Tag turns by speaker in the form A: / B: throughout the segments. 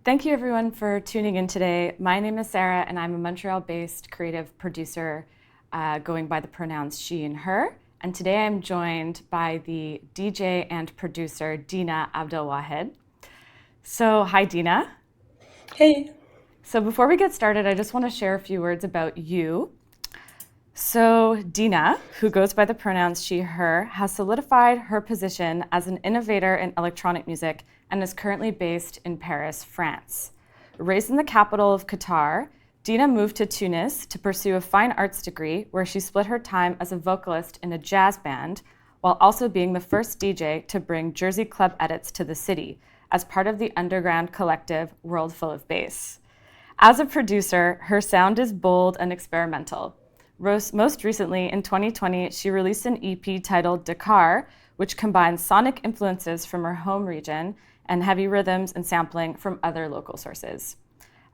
A: Thank you everyone for tuning in today. My name is Sarah and I'm a Montreal-based creative producer going by the pronouns she and her. And today I'm joined by the DJ and producer Deena Abdelwahed. So hi Deena.
B: Hey.
A: So before we get started, I just want to share a few words about you. So Deena, who goes by the pronouns she, her, has solidified her position as an innovator in electronic music and is currently based in Paris, France. Raised in the capital of Qatar, Deena moved to Tunis to pursue a fine arts degree where she split her time as a vocalist in a jazz band while also being the first DJ to bring Jersey club edits to the city as part of the underground collective World Full of Bass. As a producer, her sound is bold and experimental. Most recently, in 2020, she released an EP titled Dhakar, which combines sonic influences from her home region and heavy rhythms and sampling from other local sources.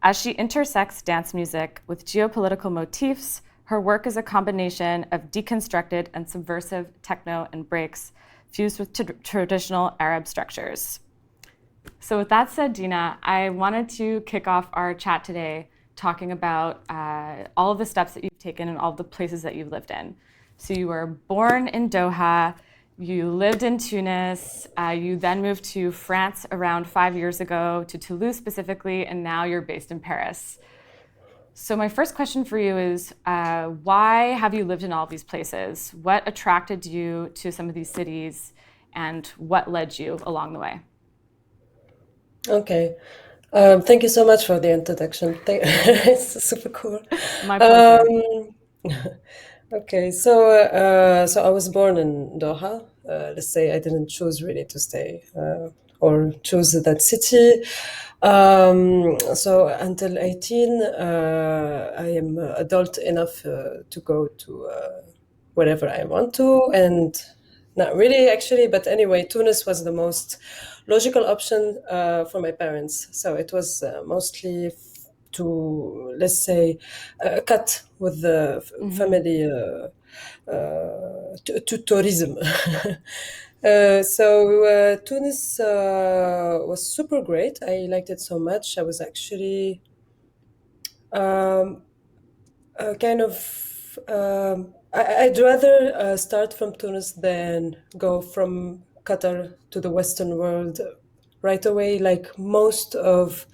A: As she intersects dance music with geopolitical motifs, her work is a combination of deconstructed and subversive techno and breaks fused with traditional Arab structures. So with that said, Deena, I wanted to kick off our chat today talking about all of the steps that you've taken and all of the places that you've lived in. So you were born in Doha, you lived in Tunis, you then moved to France around 5 years ago, to Toulouse specifically, and now you're based in Paris. So my first question for you is, why have you lived in all these places? What attracted you to some of these cities, and what led you along the way?
B: Okay. Thank you so much for the introduction. It's super cool.
A: My pleasure.
B: Okay, so I was born in Doha. Let's say I didn't choose really to stay or choose that city. So until 18, I am adult enough to go to wherever I want to, and not really actually, but anyway, Tunis was the most logical option for my parents. So it was mostly to, let's say, cut with the family to tourism. So Tunis was super great. I liked it so much. I was actually kind of I'd rather start from Tunis than go from Qatar to the Western world right away. Like most of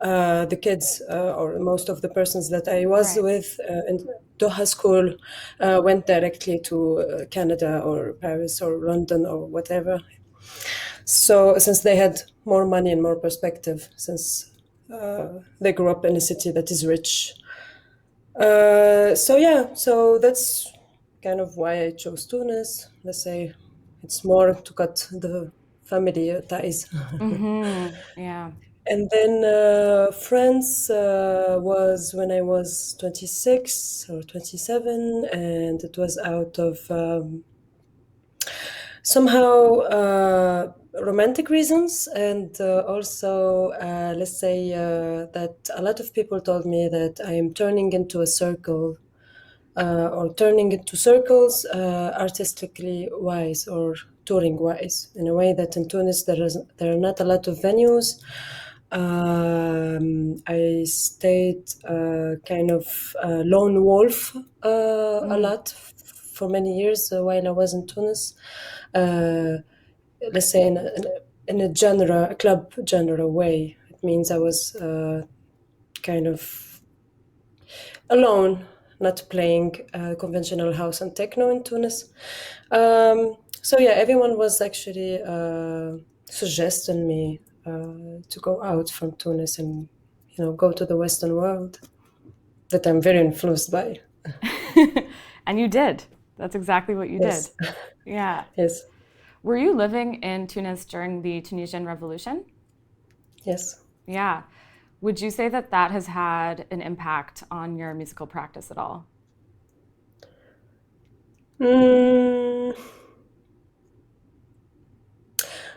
B: the kids or most of the persons that I was
A: Right.
B: with in Doha school went directly to Canada or Paris or London or whatever. So since they had more money and more perspective, since they grew up in a city that is rich. So that's kind of why I chose Tunis. Let's say it's more to cut the family ties.
A: Yeah.
B: And then France was when I was 26 or 27, and it was out of somehow romantic reasons, and also let's say that a lot of people told me that I am turning into a circle or turning into circles artistically wise or touring wise, in a way that in Tunis there are not a lot of venues. I stayed kind of lone wolf a lot for many years while I was in Tunis. Let's say in a genre, a club genre way. It means I was kind of alone, not playing conventional house and techno in Tunis. So yeah, everyone was actually suggesting me to go out from Tunis and go to the Western world, that I'm very influenced by.
A: And you did. That's exactly what you did.
B: Yes,
A: Yeah.
B: yes,
A: Were you living in Tunis during the Tunisian Revolution?
B: yes.
A: Yeah. Would you say that that has had an impact on your musical practice at all?
B: Mm,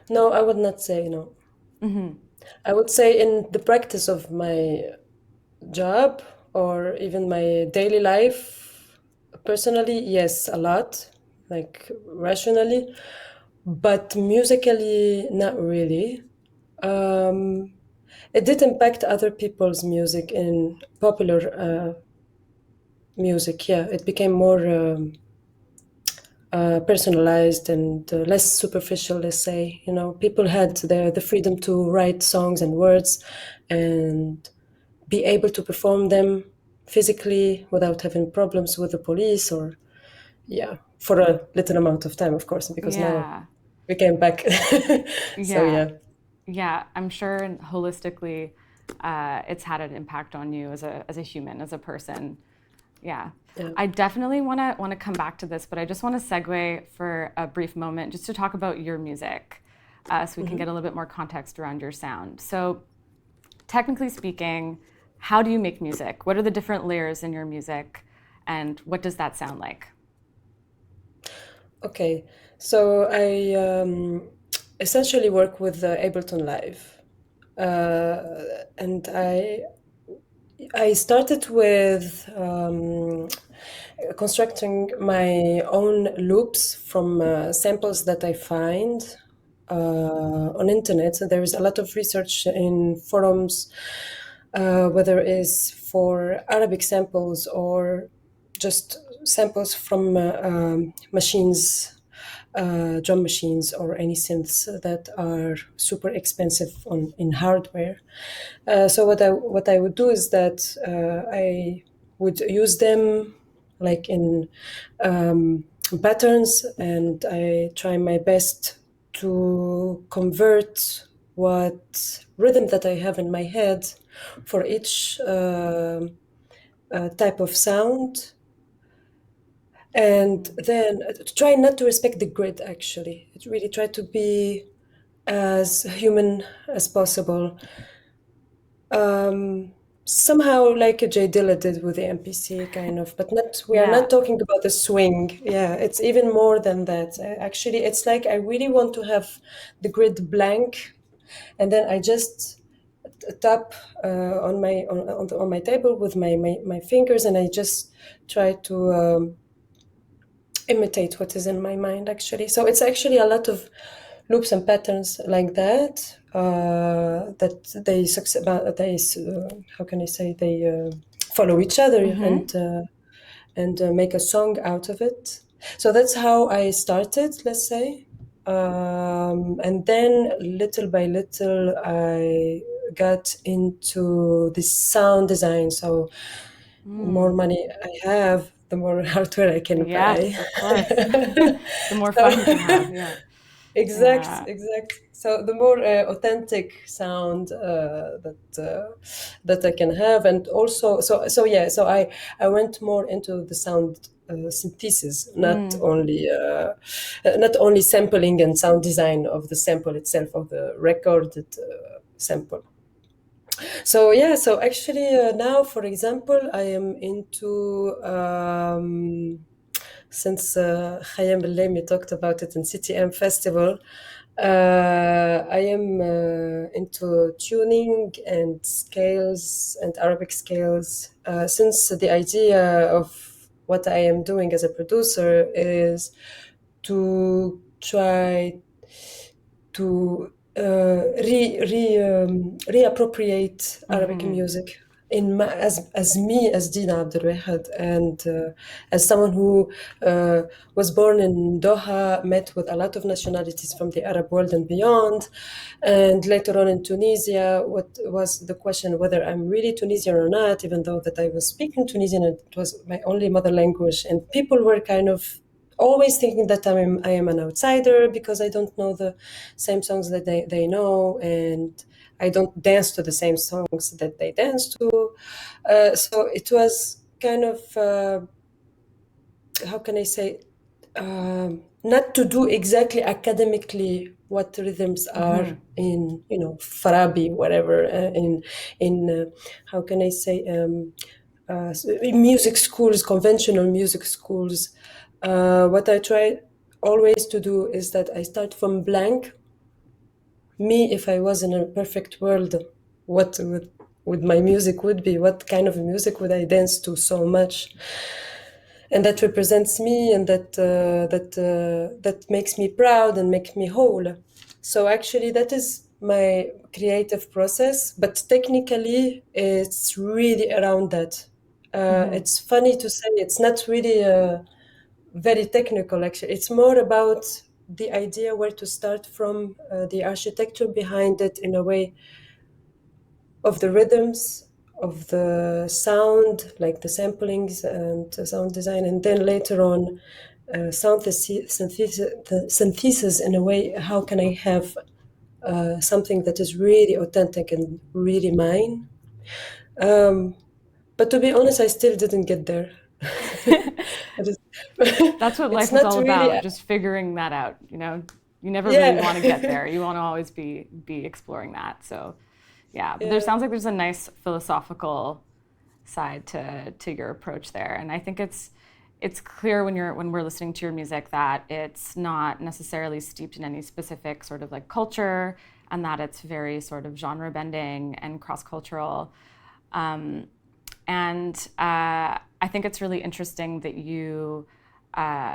B: no, I would not say no. I would say in the practice of my job or even my daily life, personally, yes, a lot, like rationally, but musically, not really. Um, it did impact other people's music in popular music. Yeah, it became more personalized and less superficial, let's say. You know, people had the freedom to write songs and words and be able to perform them physically without having problems with the police or, yeah, for a little amount of time, of course, because now
A: Yeah.
B: we came back. So,
A: Yeah.
B: yeah.
A: Yeah, I'm sure holistically, it's had an impact on you as a human, as a person. Yeah,
B: Yeah.
A: I definitely want to come back to this, but I just want to segue for a brief moment just to talk about your music, so we can get a little bit more context around your sound. So, technically speaking, how do you make music? What are the different layers in your music, and what does that sound like?
B: Okay, so I essentially work with Ableton Live, and I started with constructing my own loops from samples that I find on internet. So there is a lot of research in forums, whether it's for Arabic samples or just samples from machines, drum machines, or any synths that are super expensive in hardware. So what I would do is that I would use them like in patterns, and I try my best to convert what rhythm that I have in my head for each type of sound, and then try not to respect the grid. Actually, it really try to be as human as possible. Somehow like a J Dilla did with the MPC, kind of, but not. We are
A: Yeah.
B: not talking about the swing. Yeah, it's even more than that. Actually, it's like I really want to have the grid blank, and then I just tap on my table with my fingers, and I just try to imitate what is in my mind. Actually, so it's actually a lot of loops and patterns like that that how can I say, they follow each other and make a song out of it. So that's how I started, let's say. And then little by little, I got into this sound design. So the more money I have, the more hardware I can
A: Yes,
B: buy.
A: of course. The more fun you can have.
B: So
A: Yeah.
B: exact,
A: Yeah.
B: exact. So the more authentic sound that I can have, and also, so yeah. So I went more into the sound synthesis, not only sampling and sound design of the sample itself, of the recorded sample. So yeah, so actually now, for example, I am into since Khayyam Bellamy talked about it in CTM Festival. I am into tuning and scales and Arabic scales, since the idea of what I am doing as a producer is to try to reappropriate Arabic music as me, as Deena Abdelwahed, and as someone who was born in Doha, met with a lot of nationalities from the Arab world and beyond, and later on in Tunisia. What was the question whether I'm really Tunisian or not, even though that I was speaking Tunisian and it was my only mother language, and people were kind of always thinking that I am an outsider because I don't know the same songs that they know, and I don't dance to the same songs that they dance to. So it was kind of, how can I say, not to do exactly academically what rhythms are in, Farabi, whatever, in how can I say, in music schools, conventional music schools. What I try always to do is that I start from blank. Me, if I was in a perfect world, what would my music would be? What kind of music would I dance to so much? And that represents me, and that makes me proud and make me whole. So actually, that is my creative process, but technically it's really around that. It's funny to say it's not really very technical, actually. It's more about the idea where to start from, the architecture behind it, in a way, of the rhythms, of the sound, like the samplings and sound design, and then later on synthesis in a way. How can I have something that is really authentic and really mine? But to be honest, I still didn't get there.
A: That's what
B: It's
A: life is
B: not
A: all
B: really.
A: about, just figuring that out, you know? You never really want to get
B: Yeah.
A: there. You want to always be exploring that. So, yeah, but there
B: Yeah.
A: sounds like there's a nice philosophical side to your approach there. And I think it's clear when we're listening to your music that it's not necessarily steeped in any specific sort of like culture, and that it's very sort of genre bending and cross-cultural. I think it's really interesting that you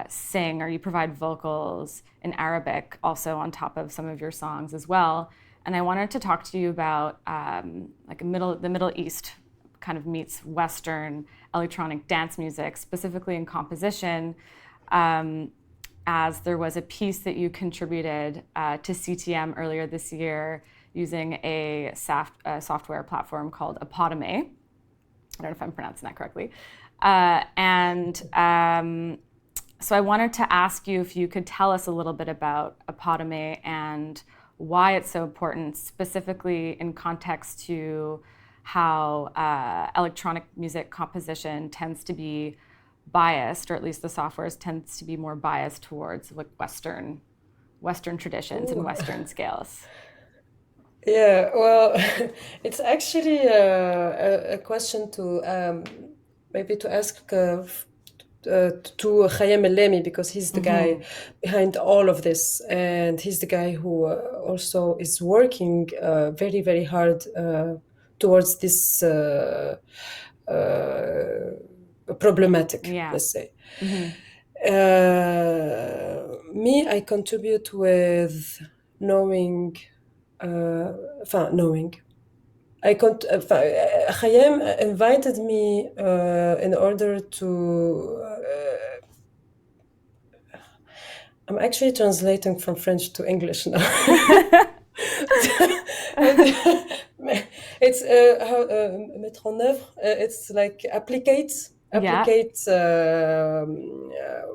A: sing, or you provide vocals in Arabic also on top of some of your songs as well. And I wanted to talk to you about like the Middle East kind of meets Western electronic dance music, specifically in composition, as there was a piece that you contributed to CTM earlier this year using a software platform called Apotome. I don't know if I'm pronouncing that correctly. So I wanted to ask you if you could tell us a little bit about Apotome and why it's so important, specifically in context to how electronic music composition tends to be biased, or at least the software tends to be more biased towards like Western traditions and
B: Ooh.
A: Western scales.
B: Yeah, well, it's actually a question to maybe to ask to Khayyam El-Lami, because he's the guy behind all of this, and he's the guy who also is working very, very hard towards this problematic,
A: Yeah.
B: let's say. Me, I contribute with knowing. Knowing. Khayyam invited me in order to. I'm actually translating from French to English now. It's mettre en œuvre. It's like applicate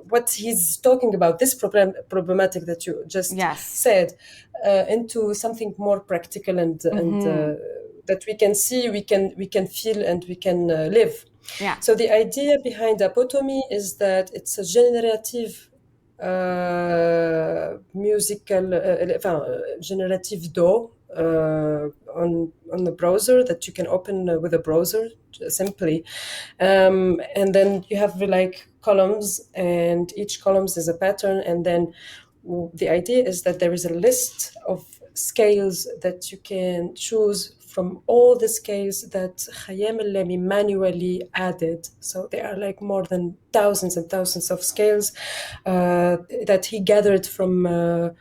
B: what he's talking about, this problematic that you just said, into something more practical and that we can see, we can feel, and we can live.
A: Yeah.
B: So the idea behind Apotome is that it's a generative musical, generative DAW on the browser that you can open with a browser simply, and then you have like columns, and each columns is a pattern, and then the idea is that there is a list of scales that you can choose from all the scales that Khayyam El-Lami manually added. So there are like more than thousands and thousands of scales that he gathered from a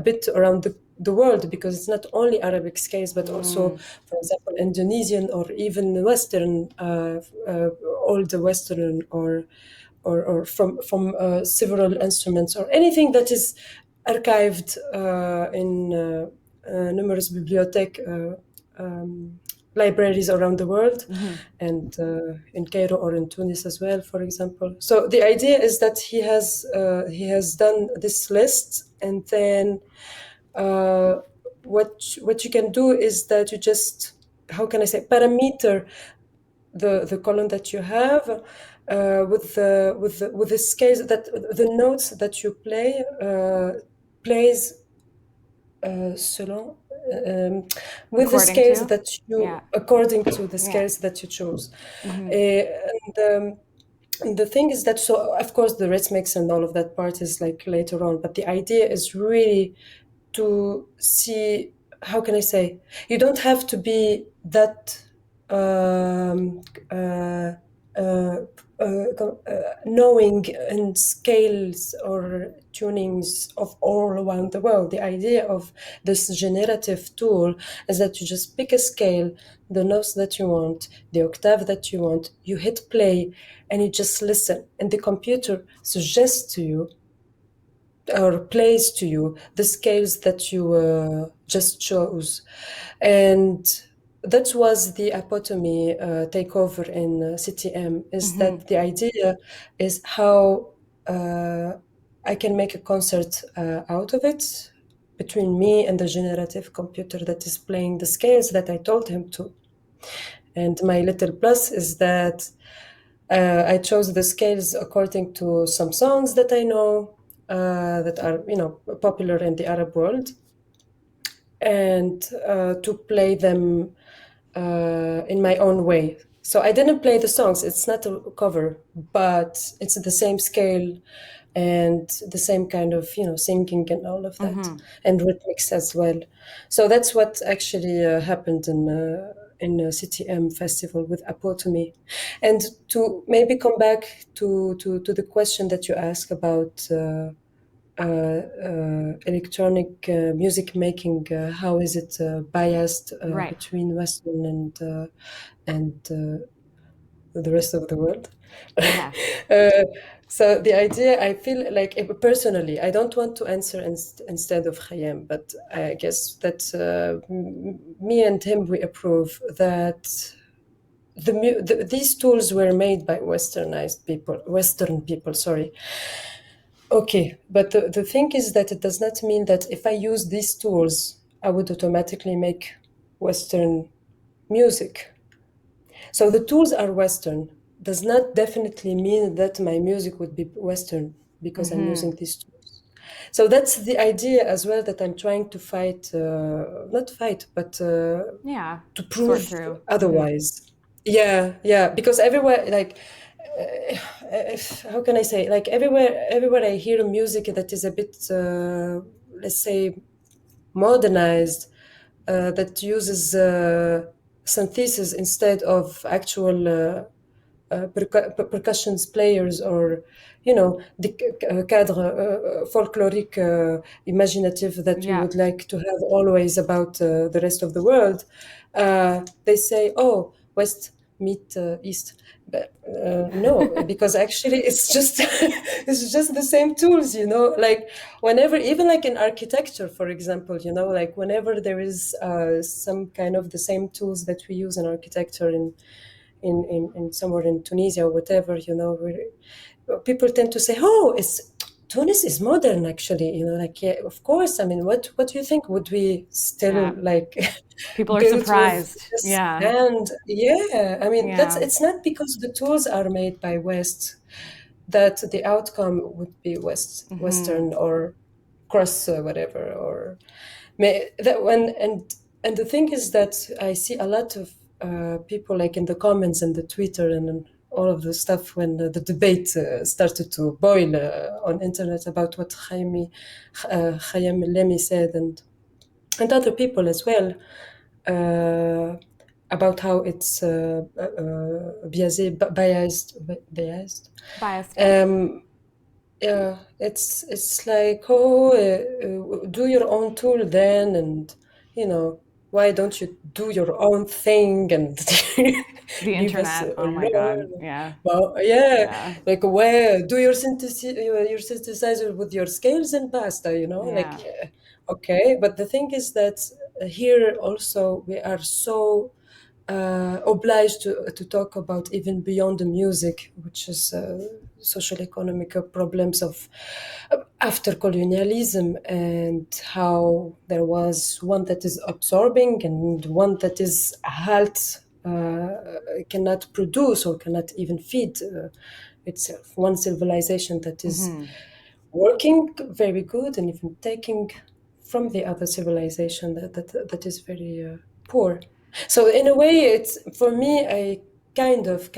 B: bit around the world, because it's not only Arabic scales, but also, for example, Indonesian, or even Western, all the Western, or from several instruments, or anything that is archived in numerous bibliothèques, libraries around the world, and in Cairo or in Tunis as well, for example. So the idea is that he has done this list, and then what you can do is that you just, how can I say, parameter the column that you have with the scales, that the notes that you play plays selon with the scales that you, according to the scales that you choose. And the thing is that, so of course the rhythmics and all of that part is like later on, but the idea is really to see, how can I say, you don't have to be that knowing in scales, or tunings of all around the world. The idea of this generative tool is that you just pick a scale, the notes that you want, the octave that you want, you hit play, and you just listen. And the computer suggests to you or plays to you the scales that you just chose. And that was the apotome takeover in CTM, is that the idea is how I can make a concert out of it between me and the generative computer that is playing the scales that I told him to. And my little plus is that I chose the scales according to some songs that I know that are, popular in the Arab world, and to play them in my own way. So I didn't play the songs. It's not a cover, but it's the same scale and the same kind of, singing and all of that, and rhythmics as well. So that's what actually happened in a CTM festival with Apotome. And to maybe come back to the question that you asked about electronic music making, how is it biased
A: Right.
B: between Western and the rest of the world?
A: Yeah.
B: So the idea, I feel like personally, I don't want to answer instead of Khayyam, but I guess that me and him, we approve that these tools were made by Western people, sorry. Okay, but the thing is that it does not mean that if I use these tools, I would automatically make Western music. So the tools are Western, does not definitely mean that my music would be Western because I'm using these tools. So that's the idea as well that I'm trying to fight, not fight, but to prove
A: through.
B: otherwise. Yeah, because everywhere, like, how can I say? Like everywhere I hear music that is a bit, let's say, modernized, that uses synthesis instead of actual percussion players, or the cadre folklorique imaginative that we would like to have always about the rest of the world. They say, oh, West meet East. But no, because actually it's just it's just the same tools, like whenever, even like in architecture, for example, like whenever there is some kind of the same tools that we use in architecture in somewhere in Tunisia or whatever, people tend to say, oh, Tunis is modern, actually, like, yeah, of course. I mean, what do you think? Would we still like
A: people are
B: build
A: surprised?
B: with this? And I mean, it's not because the tools are made by West that the outcome would be Western or cross whatever, or that one. And the thing is that I see a lot of people, like in the comments and the Twitter and all of the stuff, when the debate started to boil on internet about what Khayyam Lemi said, and other people as well, about how it's biased. Yeah, it's like, oh, do your own tool then, and why don't you do your own thing and
A: The
B: leave us
A: internet. Oh my God.
B: alone?
A: Yeah.
B: Well, yeah, like, where do your synthesizer with your scales and basta, like, okay. But the thing is that here also we are so obliged to talk about even beyond the music, which is social economic problems of after colonialism, and how there was one that is absorbing and one that is halt, cannot produce or cannot even feed itself. One civilization that is working very good and even taking from the other civilization that is very poor. So in a way, it's, for me, I kind of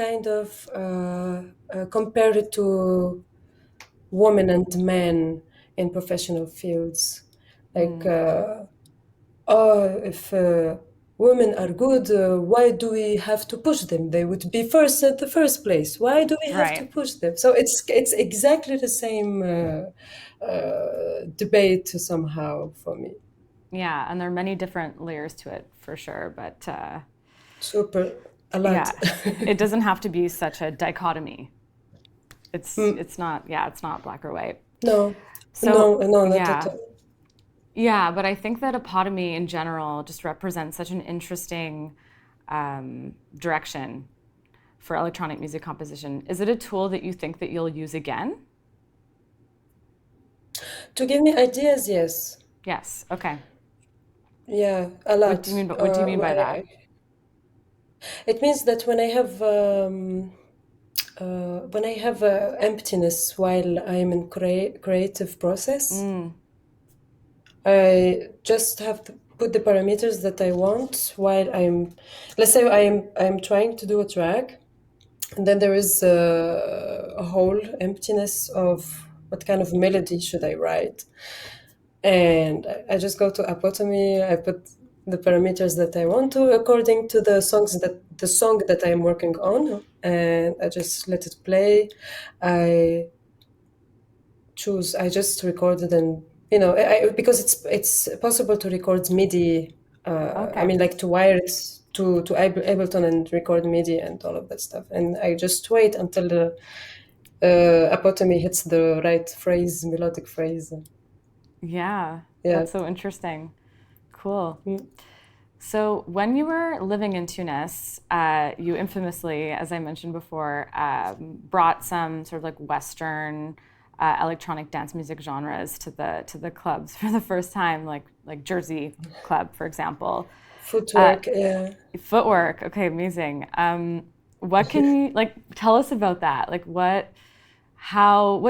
B: compare it to women and men in professional fields. Like, oh, if women are good. Why do we have to push them? They would be first at the first place. Why do we have to
A: Right.
B: push them? So it's exactly the same debate somehow for me.
A: Yeah, and there are many different layers to it for sure, but
B: Super, a lot.
A: yeah, it doesn't have to be such a dichotomy. It's not, yeah, it's not black or white.
B: No,
A: So,
B: no, not at
A: yeah.
B: all.
A: Yeah, but I think that apotomy in general just represents such an interesting direction for electronic music composition. Is it a tool that you think that you'll use again?
B: To give me ideas, yes.
A: Yes. Okay.
B: Yeah, a
A: What do you
B: lot.
A: mean? What do you mean by that?
B: It means that when I have emptiness while I'm in creative process, I just have to put the parameters that I want while let's say I'm trying to do a track, and then there is a whole emptiness of what kind of melody should I write. And I just go to apotomy. I put the parameters that I want to according to the song that I'm working on, and I just let it play. I choose. I just record it, and because it's possible to record MIDI. I
A: Okay.
B: mean, like to wire it to Ableton and record MIDI and all of that stuff. And I just wait until the apotomy hits the right phrase, melodic phrase.
A: Yeah,
B: Yeah.
A: that's so interesting. Cool.
B: Mm.
A: So, when you were living in Tunis, you infamously, as I mentioned before, brought some sort of like Western electronic dance music genres to the clubs for the first time, like Jersey Club, for example. Uh,
B: Footwork, yeah.
A: Footwork. Okay, amazing. What can you like tell us about that? Like what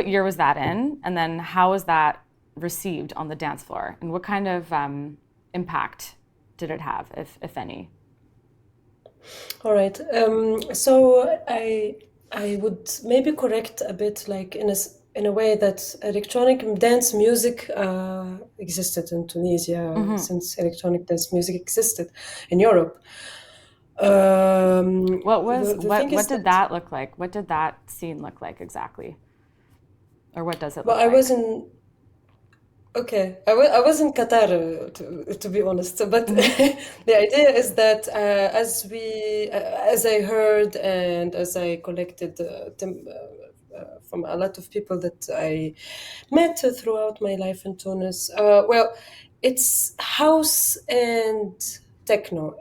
A: year was that in? And then how was that received on the dance floor? And what kind of impact did it have, if any?
B: All right. So I would maybe correct a bit, like in a way that electronic dance music existed in Tunisia since electronic dance music existed in Europe. The thing
A: What
B: is
A: did
B: that,
A: that look like? What did that scene look like exactly? Or what does it
B: well,
A: look
B: I was
A: like?
B: in Okay, I was in Qatar to be honest. But the idea is that as I heard and as I collected from a lot of people that I met throughout my life in Tunis, well, it's house and techno,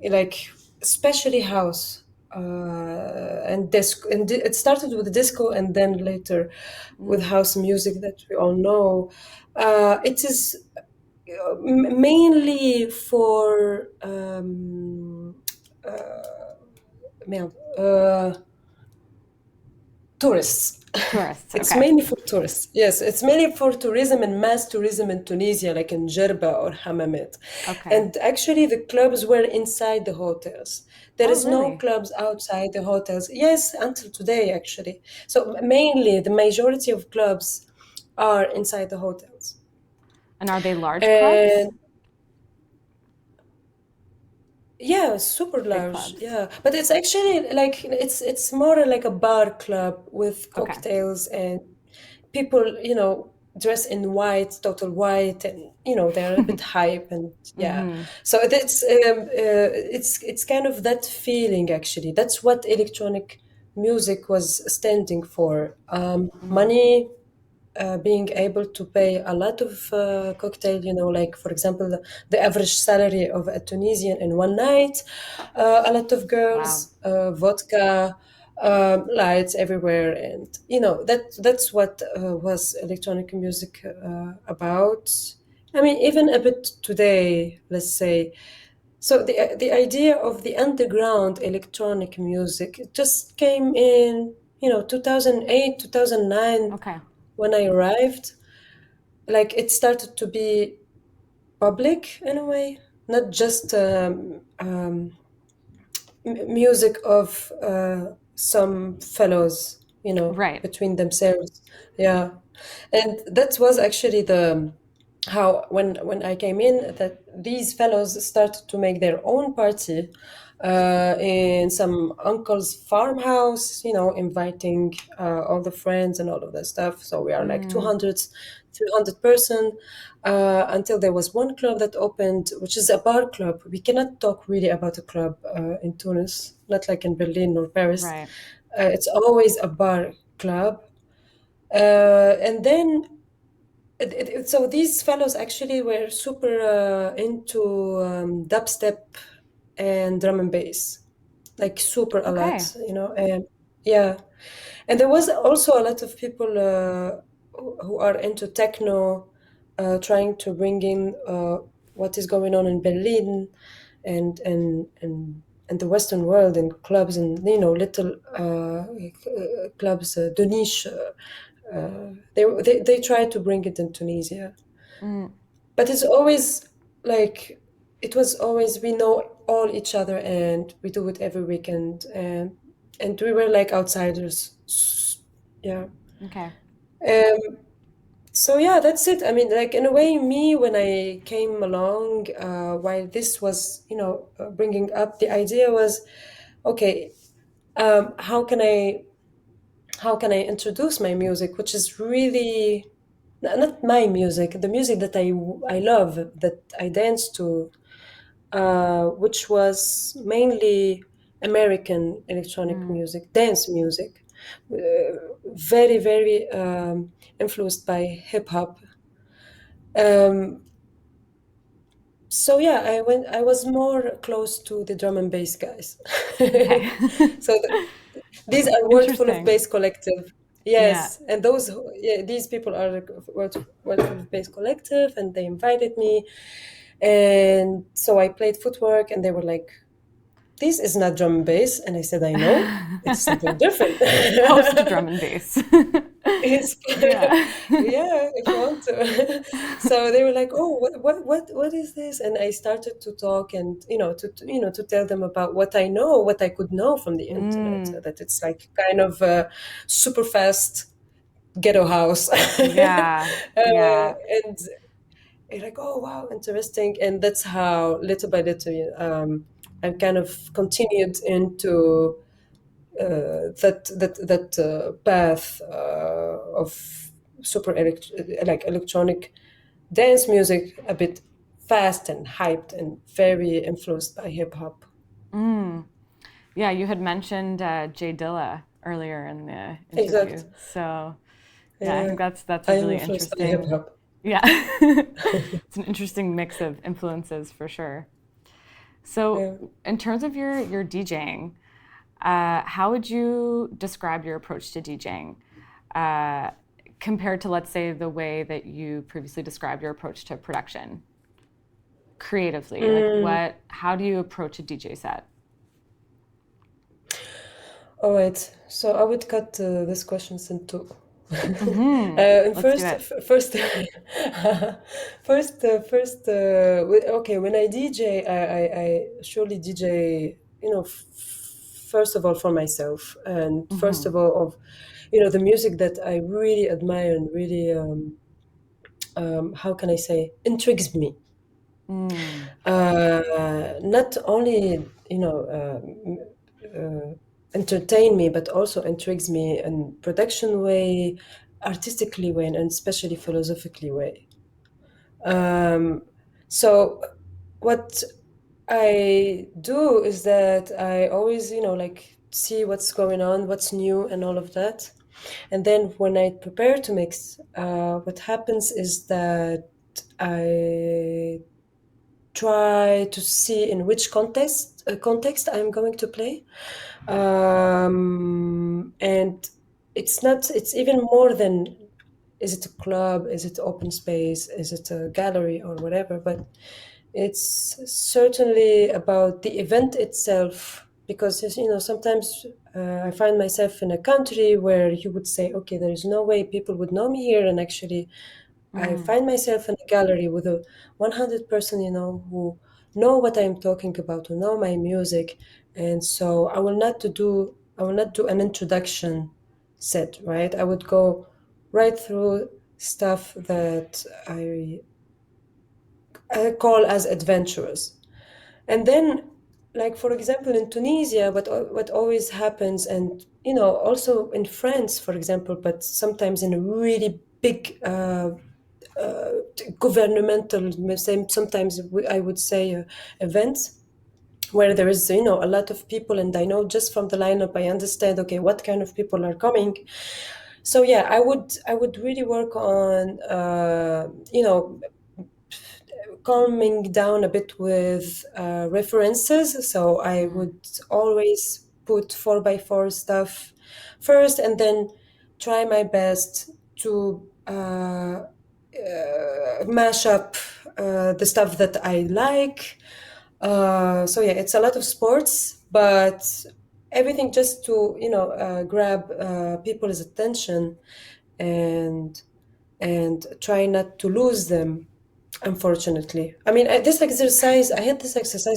B: like especially house. And disco, and it started with disco, and then later with house music that we all know. It is mainly for merde, tourists.
A: Tourists.
B: It's
A: Okay.
B: mainly for tourists. Yes, it's mainly for tourism and mass tourism in Tunisia, like in Jerba or Hammamet.
A: Okay.
B: And actually, the clubs were inside the hotels. There
A: Oh,
B: is no
A: really?
B: clubs outside the hotels. Yes, until today, actually. So mainly, the majority of clubs are inside the hotels.
A: And are they large clubs?
B: And yeah, super
A: Big
B: large.
A: clubs.
B: Yeah, but it's actually like it's more like a bar club with
A: Okay.
B: cocktails and people, dress in white, total white, and they're a bit hype and yeah. So it's kind of that feeling actually. That's what electronic music was standing for. Money, being able to pay a lot of cocktail, like for example, the average salary of a Tunisian in one night, a lot of
A: Wow.
B: girls, vodka, lights everywhere, and that's what was electronic music about. I mean, even a bit today, let's say. So the idea of the underground electronic music it just came in 2008 2009
A: Okay.
B: when I arrived. Like it started to be public in a way, not just music of some fellows,
A: Right.
B: between themselves. Yeah, and that was actually how when I came in, that these fellows started to make their own party in some uncle's farmhouse, inviting all the friends and all of that stuff. So we are like 200, 300 person, until there was one club that opened, which is a bar club. We cannot talk really about a club in Tunis, not like in Berlin or Paris.
A: Right.
B: It's always a bar club. And then so these fellows actually were super into dubstep and drum and bass, like super a
A: Okay.
B: lot, and yeah. And there was also a lot of people who are into techno, trying to bring in what is going on in Berlin and the Western world, and clubs, and little clubs, de niche. They try to bring it in Tunisia,
A: Mm,
B: but it's always like, it was always, we know all each other and we do it every weekend, and we were like outsiders. Yeah.
A: okay.
B: So yeah, that's it. I mean, like, in a way, me, when I came along, while this was, bringing up, the idea was, okay, how can I introduce my music, which is really not my music, the music that I love, that I dance to, which was mainly American electronic
A: Mm,
B: music, dance music, uh, very, very influenced by hip hop. Um, so yeah, I was more close to the drum and bass guys.
A: okay.
B: So these are Word Full of
A: Interesting.
B: Bass Collective.
A: Yeah.
B: Yes, and yeah, these people are the Word Full of Bass Collective, and they invited me, and so I played footwork, and they were like, "This is not drum and bass," and I said, "I know, it's something different."
A: Post drum and bass.
B: It's
A: Yeah.
B: yeah, if you want to. So they were like, "Oh, what is this?" And I started to talk, and to tell them about what I know, what I could know from the internet,
A: Mm,
B: that it's like kind of super fast ghetto house,
A: yeah. Yeah.
B: and they're like, "Oh, wow, interesting." And that's how, little by little, I kind of continued into that path of like electronic dance music, a bit fast and hyped and very influenced by hip hop.
A: Mm. Yeah, you had mentioned Jay Dilla earlier in the interview.
B: Exact.
A: So, yeah, I
B: Yeah,
A: think that's a
B: I am
A: really
B: influenced by hip
A: interesting,
B: hop.
A: yeah. It's an interesting mix of influences for sure. So,
B: Yeah.
A: in terms of your DJing, how would you describe your approach to DJing uh, compared to, let's say, the way that you previously described your approach to production creatively? Like,
B: Mm,
A: how do you approach a DJ set?
B: all right. So I would cut these questions into.
A: Hmm.
B: And
A: Let's do
B: first,
A: it.
B: okay. When I DJ, I surely DJ. First of all for myself, and first
A: Hmm.
B: of all of, the music that I really admire and really, how can I say, intrigues me.
A: Mm.
B: Not only, entertain me, but also intrigues me in production way, artistically way, and especially philosophically way. Um, so what I do is that I always, like, see what's going on, what's new, and all of that. And then when I prepare to mix, what happens is that I try to see in which context I'm going to play, and it's even more than, is it a club, is it open space, is it a gallery or whatever, but it's certainly about the event itself, because sometimes I find myself in a country where you would say, okay, there is no way people would know me here, and actually I
A: Mm.
B: find myself in a gallery with a 100 person, who know what I'm talking about, who know my music, and so I will not do an introduction set, right? I would go right through stuff that I call as adventurous. And then, like for example, in Tunisia, what always happens, and also in France, for example, but sometimes in a really big governmental, sometimes I would say events where there is a lot of people, and I know just from the lineup I understand okay what kind of people are coming. So yeah, I would really work on calming down a bit with references. So I would always put 4x4 stuff first, and then try my best to mash up the stuff that I like. So yeah, it's a lot of sports, but everything just to grab people's attention, and try not to lose them. Unfortunately, I mean, I had this exercise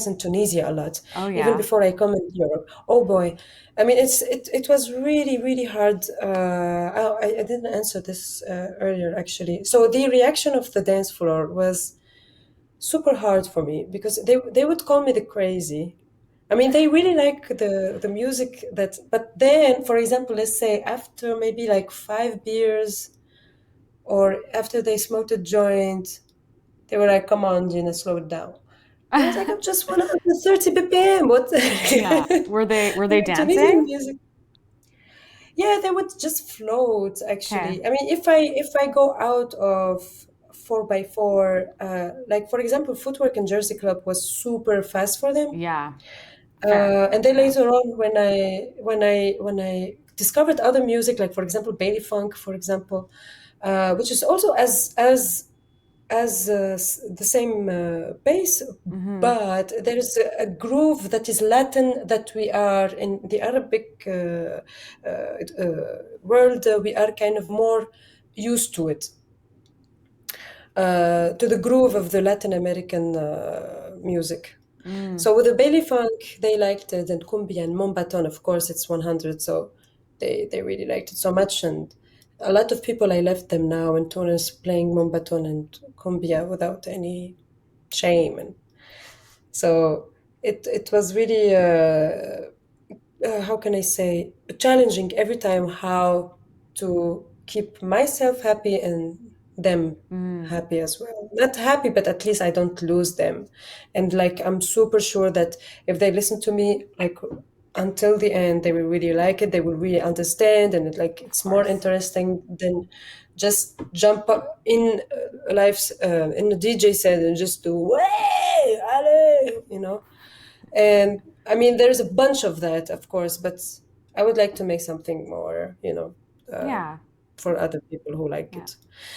B: in Tunisia a lot,
A: Oh
B: even
A: yeah.
B: before I come in Europe. Oh boy, I mean, it was really really hard. I didn't answer this earlier actually. So the reaction of the dance floor was super hard for me because they would call me the crazy. I mean, they really like the music but then, for example, let's say after maybe like 5 beers, or after they smoked a joint, they were like, "Come on, Gina, slow it down." I was like, "I'm just 130 BPM. What?"
A: Yeah. Were they
B: Tunisian
A: dancing?
B: music. Yeah, they would just float.
A: Okay.
B: Actually, I mean, if I go out of 4x4, like for example, Footwork and Jersey Club was super fast for them.
A: Yeah. Fair.
B: And then
A: Yeah.
B: later on, when I discovered other music, like for example Bailey Funk, for example, which is also as the same pace,
A: Mm-hmm.
B: but there is a groove that is Latin that we are in the Arabic world. We are kind of more used to it, to the groove of the Latin American music.
A: Mm.
B: So with the Bailey Funk, they liked it, and Cumbia and Mombaton, of course, it's 100. So they really liked it so much, and a lot of people I left them now in Tunis playing Mombaton and Cumbia without any shame, and so it was really how can I say, challenging every time how to keep myself happy and them
A: Mm.
B: happy as well. Not happy, but at least I don't lose them. And like I'm super sure that if they listen to me like until the end, they will really like it. They will really understand, and
A: Of
B: it's more
A: course.
B: interesting than just jump up in life's in the DJ set and just do way, allez. And I mean, there's a bunch of that, of course, but I would like to make something more,
A: Yeah.
B: for other people who like
A: Yeah.
B: it.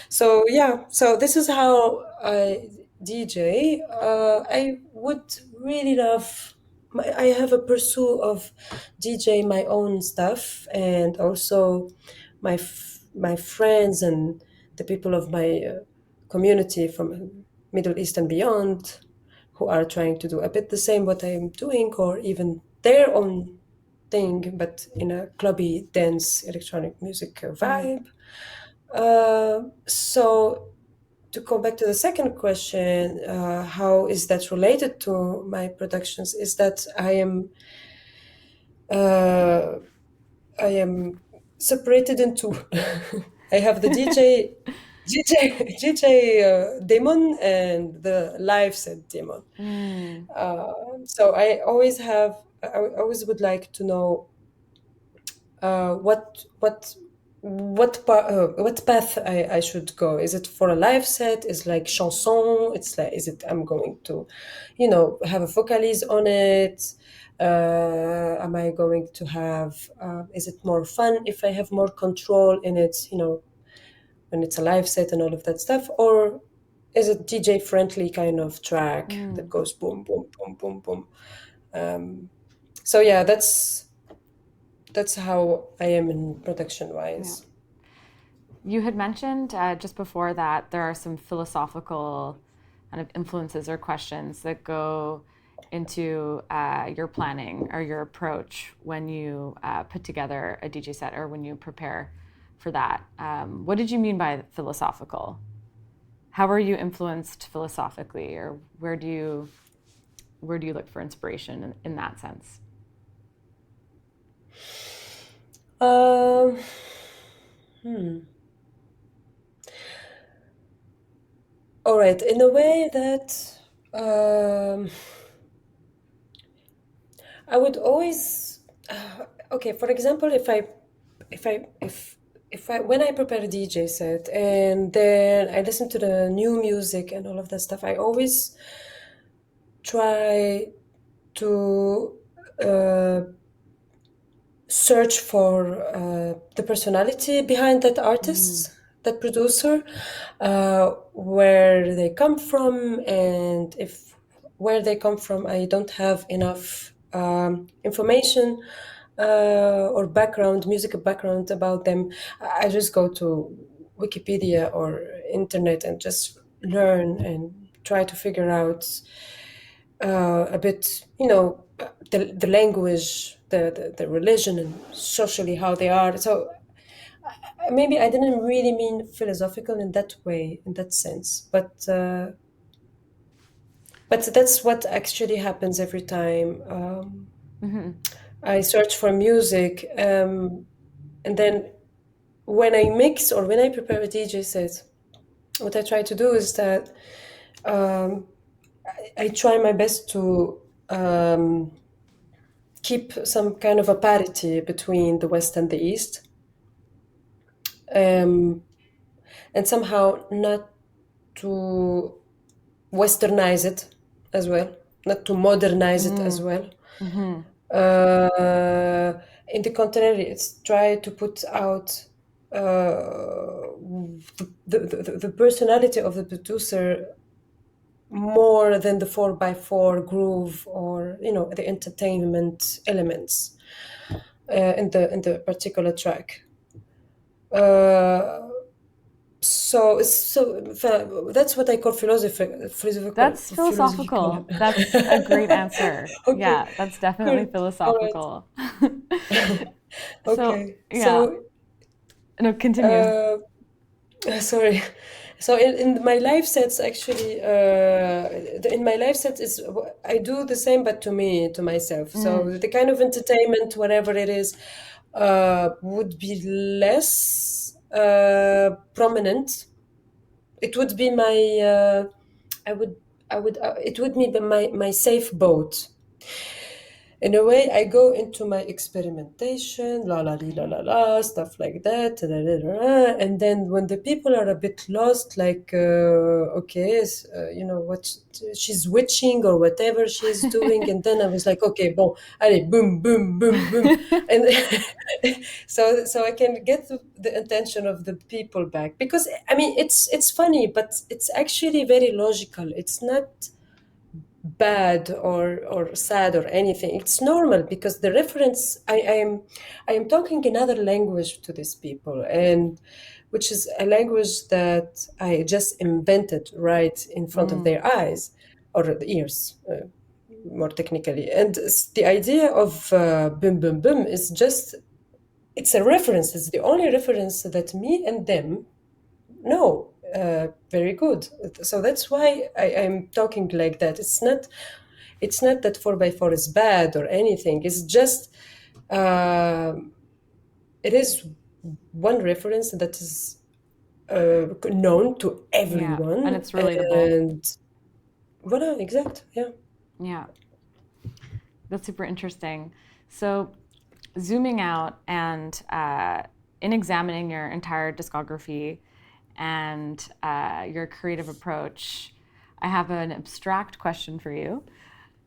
B: So yeah, so this is how I DJ. I would really love. I have a pursuit of DJ my own stuff, and also my friends and the people of my community from Middle East and beyond, who are trying to do a bit the same what I'm doing, or even their own thing, but in a clubby, dance, electronic music
A: Mm.
B: vibe. So to go back to the second question, how is that related to my productions? Is that uh, I am separated into. I have the DJ demon and the live set demon.
A: Mm.
B: So I always would like to know what path I should go. Is it for a live set? Is like chanson? It's like, is it I'm going to, have a vocalise on it? Am I going to have? Is it more fun if I have more control in it? When it's a live set and all of that stuff, or is it DJ friendly kind of track that
A: Mm.
B: goes boom boom boom boom boom? So yeah, that's how I am in production
A: Yeah.
B: wise.
A: You had mentioned just before that there are some philosophical kind of influences or questions that go into your planning or your approach when you put together a DJ set or when you prepare for that. What did you mean by philosophical? how are you influenced philosophically, or where do you look for inspiration in that sense?
B: Um, All right, in a way that I would always okay. For example, if I when I prepare a DJ set and then I listen to the new music and all of that stuff, I always try to search for the personality behind that artist, that producer, where they come from, and if where they come from I don't have enough information or background, music background about them, I just go to Wikipedia or internet and just learn and try to figure out a bit, the language, the religion, and socially how they are. So maybe I didn't really mean philosophical in that way, in that sense, but that's what actually happens every time I search for music, and then when I mix or when I prepare a DJ set, what I try to do is that I try my best to keep some kind of a parity between the West and the East, and somehow not to westernize it as well, not to modernize it as well. In the contrary, it's try to put out the personality of the producer more than the 4x4 groove or the entertainment elements in the particular track. So that's what I call philosophical.
A: That's philosophical. That's a great answer.
B: Okay,
A: Yeah, that's definitely
B: cool. All right.
A: philosophical. So,
B: Okay.
A: yeah. No, continue.
B: Sorry. So in my live sets, actually, in my live sets, I do the same, but to myself. So the kind of entertainment, whatever it is, would be less prominent. It would be it would be my safe boat. In a way, I go into my experimentation, la la li, la la la, stuff like that, da, da, da, da. And then when the people are a bit lost, like, okay, what she's witching or whatever she's doing, and then I was like, okay, bon, allez, boom, boom, boom, boom, and so I can get the attention of the people back, because I mean it's funny, but it's actually very logical. It's not bad or sad or anything. It's normal, because the reference, I am talking another language to these people, and which is a language that I just invented right in front of their eyes, or the ears, more technically. And the idea of boom boom boom is just, it's a reference. It's the only reference that me and them know very good. So that's why I'm talking like that. It's not that 4x4 is bad or anything. It's just it is one reference that is known to
A: Yeah,
B: everyone,
A: and it's relatable.
B: and voilà, exact, yeah.
A: Yeah, that's super interesting. So, zooming out and in examining your entire discography and your creative approach, I have an abstract question for you.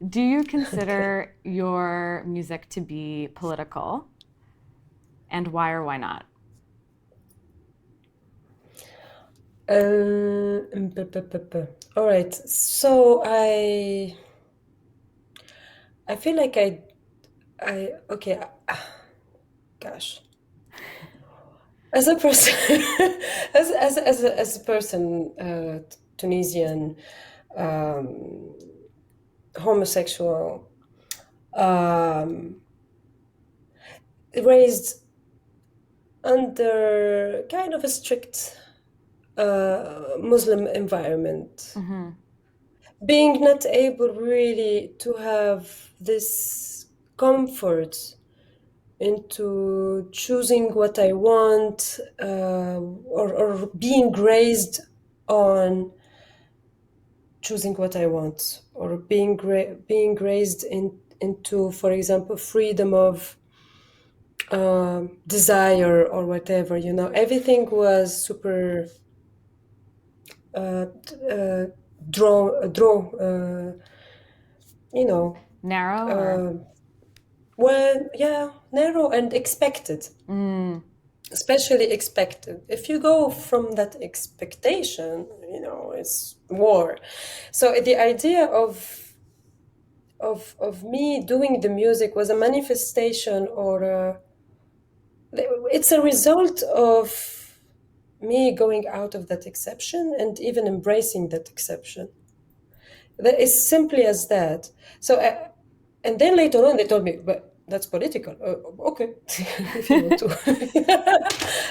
A: Do you consider your music to be political? And why or why not?
B: All right. So I feel like okay. Gosh. As a person, as a person, Tunisian, homosexual, raised under kind of a strict Muslim environment. Being not able really to have this comfort into choosing what I want, or being raised on choosing what I want, or being raised into, for example, freedom of desire or whatever. Everything was super
A: Narrow or?
B: Well, yeah, narrow and expected. Especially expected. If you go from that expectation, it's war. So the idea of me doing the music was a manifestation, or it's a result of me going out of that exception and even embracing that exception. That is simply as that. So, and then later on, they told me, but that's political. Okay, if you want to.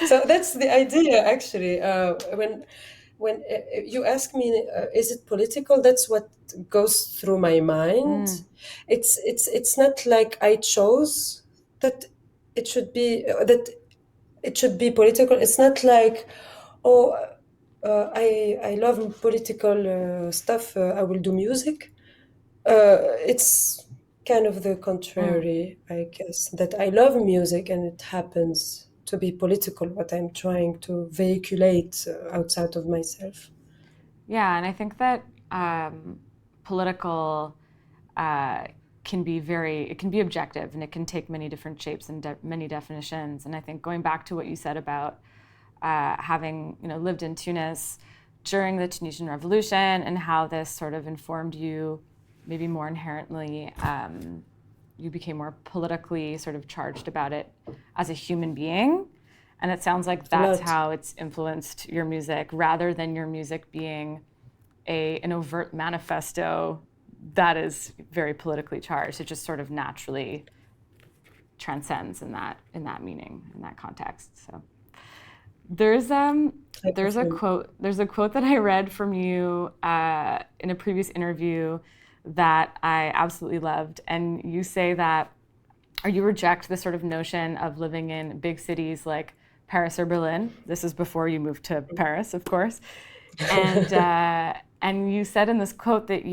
B: So that's the idea, actually. When you ask me, is it political? That's what goes through my mind. It's not like I chose that it should be that it should be political. It's not like, oh, I love political stuff. I will do music. It's kind of the contrary, I guess. That I love music, and it happens to be political. What I'm trying to vehiculate outside of myself.
A: Yeah, and I think that political can be objective, and it can take many different shapes and many definitions. And I think going back to what you said about having lived in Tunis during the Tunisian Revolution, and how this sort of informed you, maybe more inherently, you became more politically sort of charged about it as a human being. And it sounds like that's how it's influenced your music, rather than your music being an overt manifesto that is very politically charged. It just sort of naturally transcends in that meaning, in that context. So there's a quote that I read from you in a previous interview that I absolutely loved, and you say that, or you reject this sort of notion of living in big cities like Paris or Berlin. This is before you moved to Paris, of course. And you said in this quote that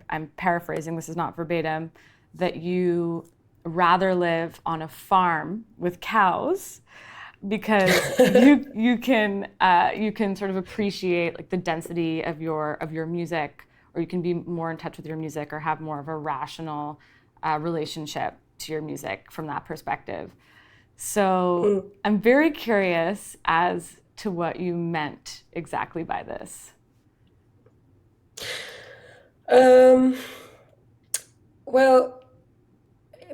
A: I'm paraphrasing, this is not verbatim, that you rather live on a farm with cows because you can sort of appreciate like the density of your music, or you can be more in touch with your music, or have more of a rational relationship to your music from that perspective. So I'm very curious as to what you meant exactly by this.
B: Well,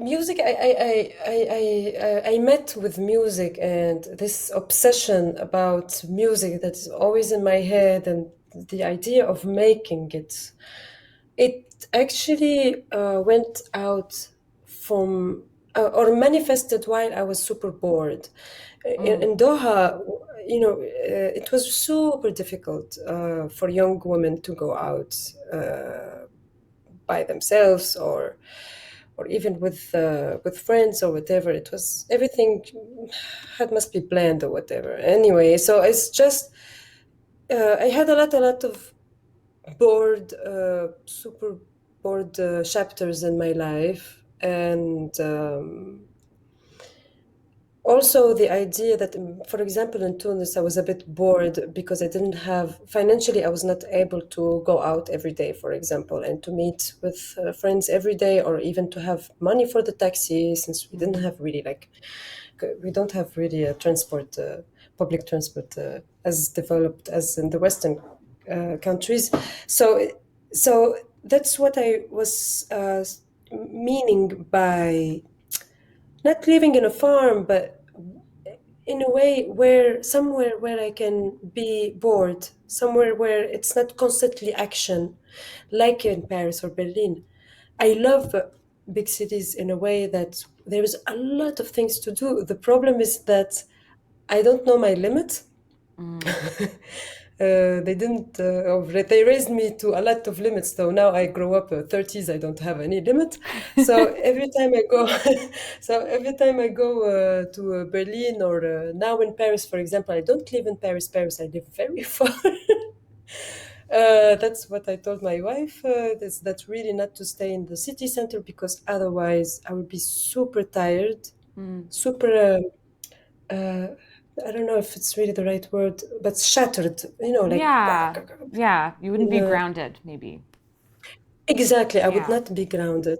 B: music, I met with music, and this obsession about music that's always in my head, and the idea of making it actually went out from or manifested while I was super bored. In Doha, it was super difficult for young women to go out by themselves, or even with friends or whatever. It was, everything must be planned or whatever. Anyway, so it's just I had a lot of bored, super bored chapters in my life, and also the idea that, for example, in Tunis, I was a bit bored because I didn't have, financially, I was not able to go out every day, for example, and to meet with friends every day, or even to have money for the taxi, since we didn't have really we don't have really a transport, public transport as developed as in the Western countries. So that's what I was meaning by not living in a farm, but in a way somewhere where I can be bored, somewhere where it's not constantly action, like in Paris or Berlin. I love big cities in a way that there is a lot of things to do. The problem is that I don't know my limit. They didn't. They raised me to a lot of limits. Though now I grow up 30s, I don't have any limit. So every time I go, to Berlin or now in Paris, for example, I don't live in Paris. Paris, I live very far. That's what I told my wife. That's really not to stay in the city center because otherwise I would be super tired, super. Uh, I don't know if it's really the right word, but shattered. Like
A: Yeah, you wouldn't be grounded, maybe.
B: exactly. I would
A: Yeah.
B: not be grounded.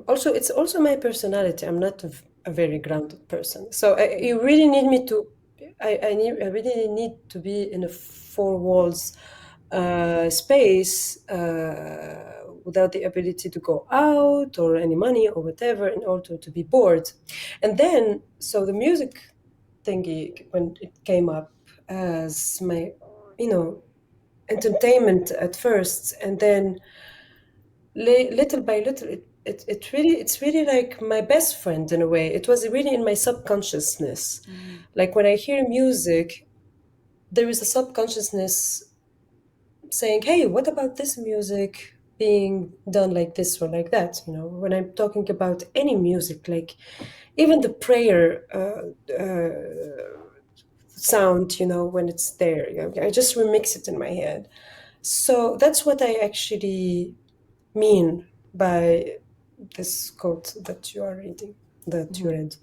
B: Also, it's also my personality. I'm not a very grounded person, so you really need me to. I really need to be in a four walls space without the ability to go out or any money or whatever, in order to be bored. And then, so the music thingy, when it came up as my, entertainment at first, and then little by little, it's really like my best friend in a way. It was really in my subconsciousness. Like when I hear music, there is a subconsciousness saying, "Hey, what about this music being done like this or like that?" When I'm talking about any music, like even the prayer sound, when it's there, I just remix it in my head. So that's what I actually mean by this quote that you are reading, that you read.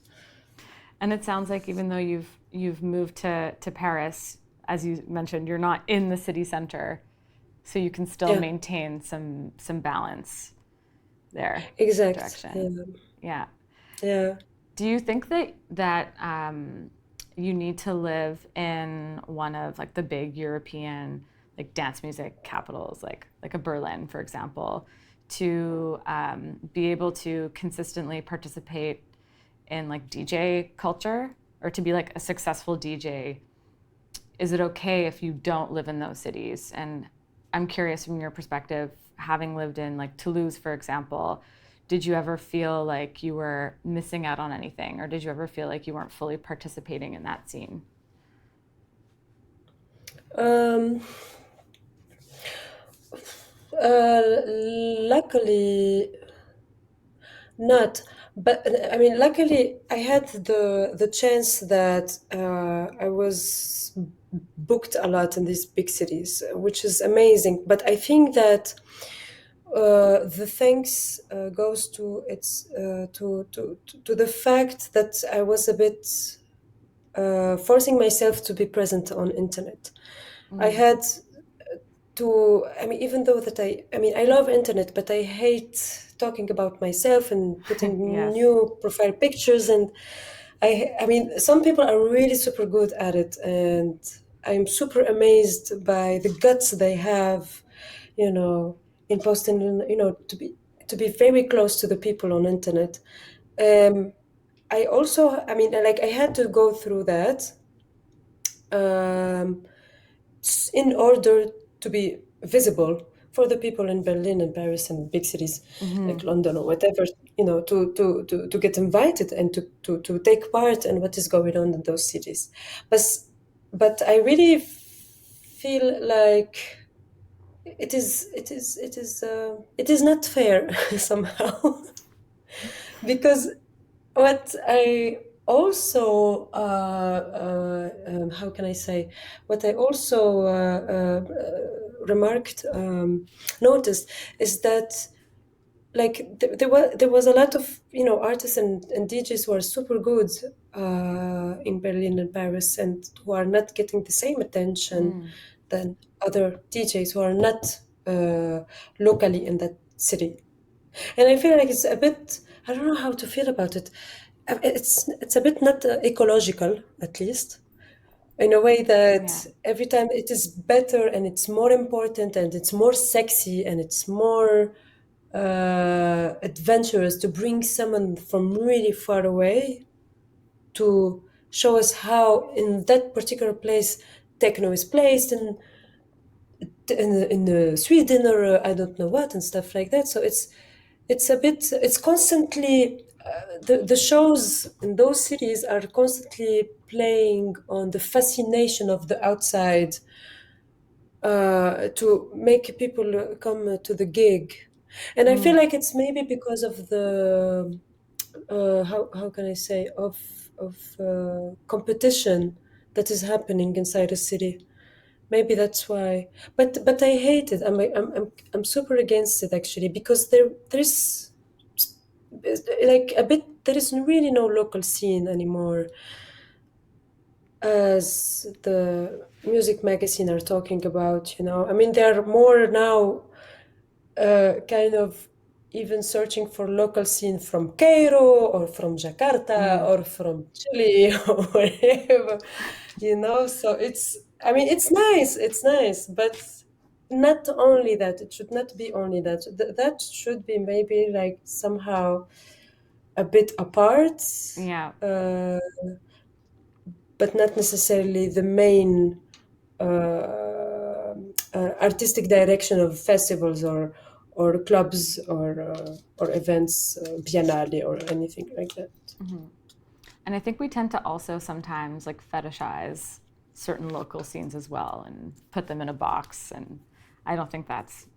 A: And it sounds like even though you've moved to Paris, as you mentioned, you're not in the city center, so you can still
B: Yeah,
A: maintain some balance there.
B: exact.
A: Direction. Yeah.
B: Yeah.
A: Do you think that you need to live in one of like the big European like dance music capitals, like a Berlin, for example, to be able to consistently participate in like DJ culture, or to be like a successful DJ? Is it okay if you don't live in those cities? And I'm curious from your perspective, having lived in like Toulouse, for example, did you ever feel like you were missing out on anything, or did you ever feel like you weren't fully participating in that scene?
B: Um, Luckily, not. But I mean, luckily, I had the chance that I was booked a lot in these big cities, which is amazing. But I think that the thanks goes to its to the fact that I was a bit forcing myself to be present on internet. I had I mean, even though that I mean, I love internet, but I hate talking about myself and putting
A: Yes.
B: new profile pictures. And I mean, some people are really super good at it, and I'm super amazed by the guts they have, in posting, to be very close to the people on internet. Um, I mean, like I had to go through that. Um, in order to be visible for the people in Berlin and Paris and big cities like London or whatever, to get invited and to take part in what is going on in those cities. But I really feel like it is not fair somehow because what I also how can I say, what I also remarked, noticed, is that like there was a lot of artists and DJs who are super good in Berlin and Paris, and who are not getting the same attention than other DJs who are not locally in that city. And I feel like it's a bit, I don't know how to feel about it. It's a bit not ecological, at least, in a way
A: Yeah.
B: that every time it is better and it's more important and it's more sexy and it's more adventurous to bring someone from really far away to show us how in that particular place techno is placed, and in Sweden or I don't know what and stuff like that. So it's a bit, it's constantly the shows in those cities are constantly playing on the fascination of the outside, to make people come to the gig. And I feel like it's maybe because of the how can I say, of competition that is happening inside a city. Maybe that's why. But I hate it. I'm super against it, actually, because there's like a bit, there is really no local scene anymore, as the music magazine are talking about. I mean, they're more now kind of even searching for local scene from Cairo or from Jakarta or from Chile or wherever, So I mean, it's nice, but not only that. It should not be only that. That should be maybe like somehow a bit apart,
A: Yeah.
B: but not necessarily the main artistic direction of festivals or clubs or events, biennale or anything like that.
A: And I think we tend to also sometimes like fetishize certain local scenes as well and put them in a box. And I don't think that's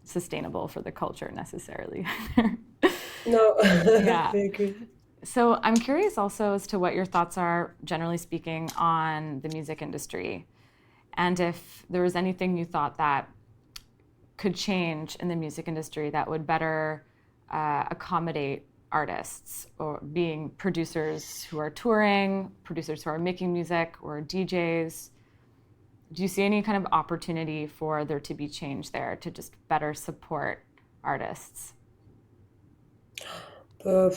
A: sustainable for the culture necessarily.
B: No,
A: Yeah.
B: I agree.
A: So I'm curious also as to what your thoughts are, generally speaking, on the music industry, and if there was anything you thought that could change in the music industry that would better accommodate artists, or being producers who are touring, producers who are making music, or DJs. Do you see any kind of opportunity for there to be change there to just better support artists?
B: Uh,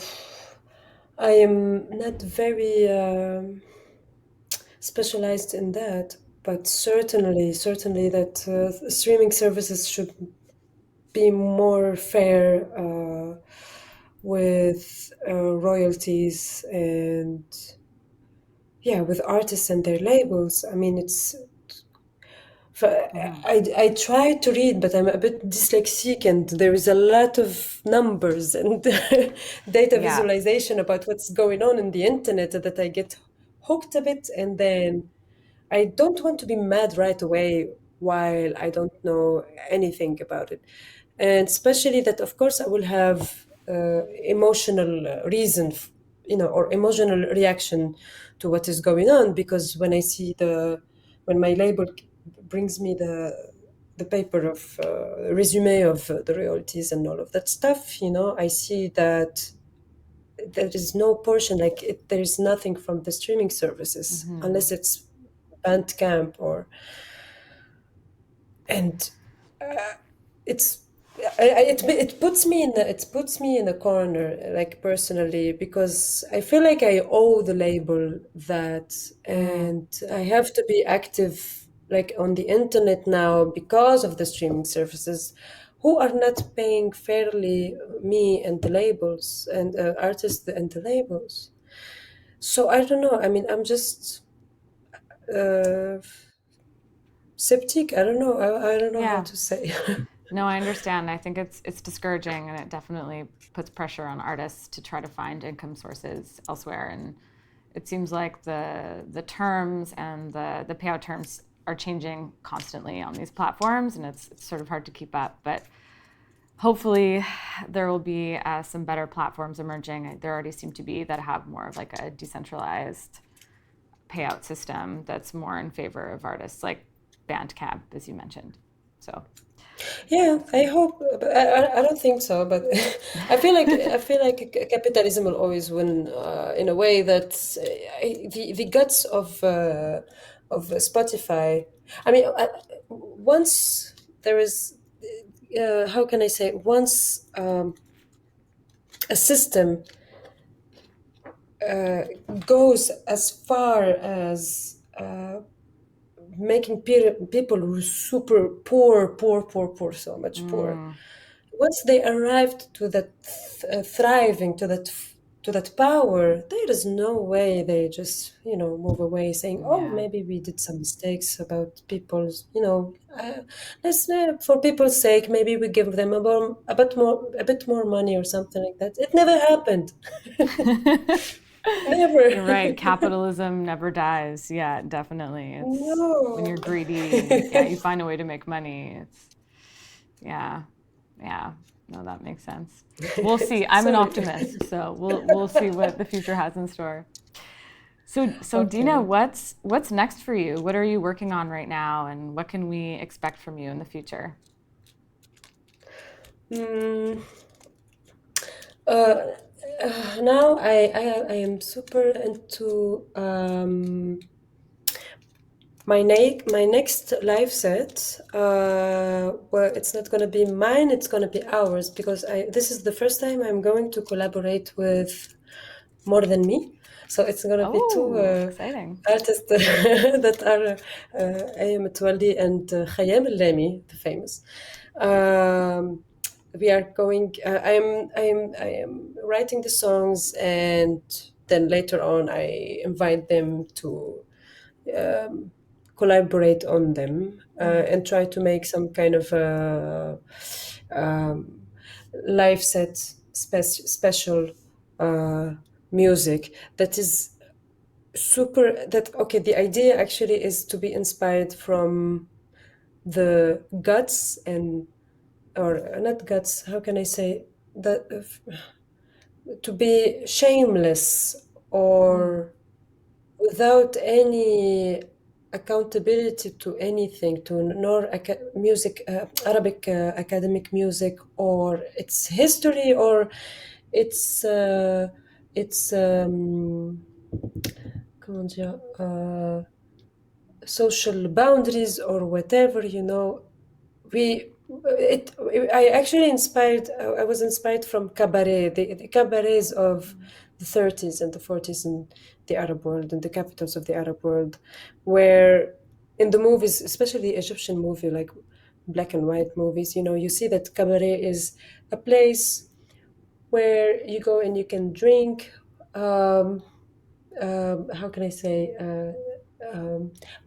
B: I am not very specialized in that, but certainly that streaming services should be more fair with royalties and, yeah, with artists and their labels. I mean, I try to read, but I'm a bit dyslexic, and there is a lot of numbers and data
A: Yeah.
B: visualization about what's going on in the internet that I get hooked a bit, and then I don't want to be mad right away while I don't know anything about it. And especially that, of course, I will have emotional reason, or emotional reaction to what is going on, because when I see when my label brings me the paper of resume of the royalties and all of that stuff, I see that there is no portion, like there is nothing from the streaming services unless it's Bandcamp and it's it puts me in a corner, like, personally, because I feel like I owe the label that, and I have to be active, like, on the internet now because of the streaming services, who are not paying fairly me and the labels and artists and the labels. So I don't know. I mean, I'm just uh, septic. I don't know. I don't know how
A: Yeah.
B: to say.
A: No, I understand. I think it's discouraging, and it definitely puts pressure on artists to try to find income sources elsewhere. And it seems like the terms and the payout terms are changing constantly on these platforms, and it's sort of hard to keep up. But hopefully, there will be some better platforms emerging. There already seem to be that have more of like a decentralized payout system that's more in favor of artists, like Bandcamp, as you mentioned. So.
B: Yeah, I hope. But I don't think so. But I feel like capitalism will always win, in a way that the guts of Spotify. I mean, once there is, how can I say? Once a system goes as far as making people who are super poor, so much poor. Once they arrived to that thriving, to that power, there is no way they just, move away saying, oh,
A: Yeah.
B: maybe we did some mistakes about people's, let's for people's sake, maybe we give them a bit more money or something like that. It never happened.
A: You're right.
B: Never.
A: Capitalism never dies. Yeah, definitely. It's when
B: No.
A: you're greedy and yeah, you find a way to make money. It's yeah, yeah. No, that makes sense. We'll see. I'm an
B: Sorry.
A: optimist, so we'll see what the future has in store. So Deena,
B: Okay.
A: what's next for you? What are you working on right now, and what can we expect from you in the future?
B: Mm, uh, Now I am super into my next live set. Well, it's not gonna be mine. It's gonna be ours because this is the first time I'm going to collaborate with more than me. So it's gonna be two
A: Oh, exciting.
B: artists that are Ayam Twaldi and Khayam Lami, the famous. Um, we are going. I am writing the songs, and then later on, I invite them to um, collaborate on them and try to make some kind of um, live set special uh, music that is super. That okay. The idea actually is to be inspired from the guts and or not guts. How can I say that? To be shameless or without any accountability to anything, to nor music, Arabic academic music, or its history, or its its comment dire, social boundaries or whatever. We it I actually inspired. I was inspired from cabaret, the cabarets of the 30s and the 40s in the Arab world, and the capitals of the Arab world, where in the movies, especially Egyptian movie, like black and white movies, you see that cabaret is a place where you go and you can drink. Um, how can I say?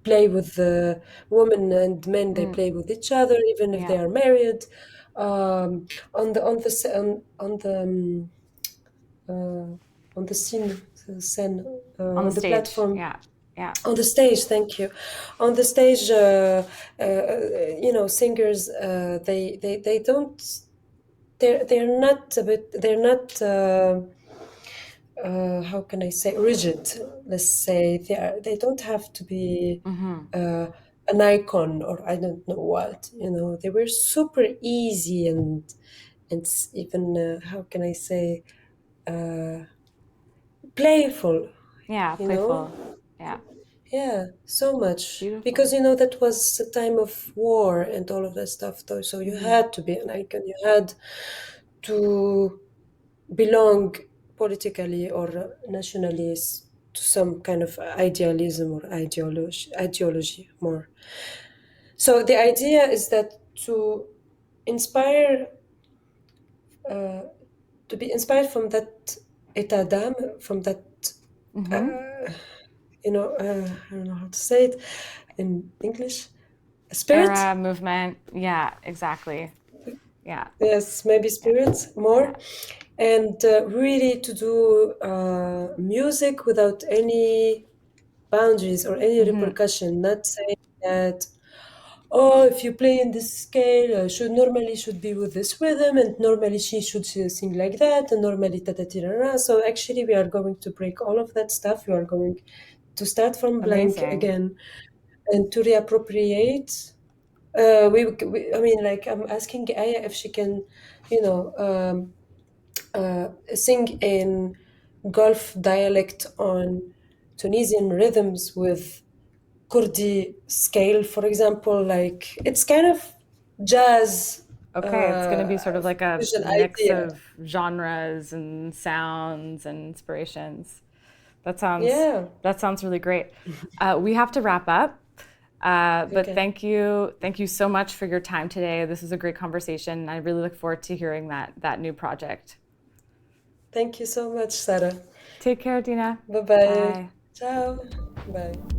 B: Play with the women and men. They play with each other, even if
A: Yeah,
B: they are married. On the on the scene,
A: on the
B: on the
A: stage.
B: platform,
A: Yeah, yeah.
B: on the stage. Thank you. On the stage, singers. They don't. They're not a bit. They're not. How can I say, rigid. Let's say they don't have to be an icon or I don't know what. They were super easy and even how can I say, playful.
A: Yeah,
B: You know,
A: playful. Yeah,
B: yeah, so much because
A: beautiful.
B: that was a time of war and all of that stuff. Though, so you had to be an icon. You had to belong politically or nationally to some kind of idealism or ideology more. So the idea is that to inspire, uh, to be inspired from that état d'âme, from that, I don't know how to say it in English, spirit.
A: Era, movement. Yeah, exactly. Yeah,
B: Yes, maybe
A: yeah,
B: spirits
A: yeah.
B: more, and really to do music without any boundaries or any repercussion. Not saying that, oh, if you play in this scale, should be with this rhythm, and normally she should sing like that, and normally ta ta ta ta, ta. So actually, we are going to break all of that stuff. We are going to start from blank
A: Amazing.
B: again and to reappropriate. I mean, like I'm asking Aya if she can, sing in Gulf dialect on Tunisian rhythms with Kurdi scale, for example. Like it's kind of jazz
A: Okay, it's going to be sort of like a
B: fusion
A: mix
B: idea.
A: of genres and sounds and inspirations. That sounds
B: Yeah.
A: that sounds really great. We have to wrap up, but
B: Okay.
A: thank you so much for your time today. This was a great conversation. I really look forward to hearing that new project.
B: Thank you so much, Sarah.
A: Take care, Deena.
B: Bye bye.
A: Bye.
B: Ciao. Bye.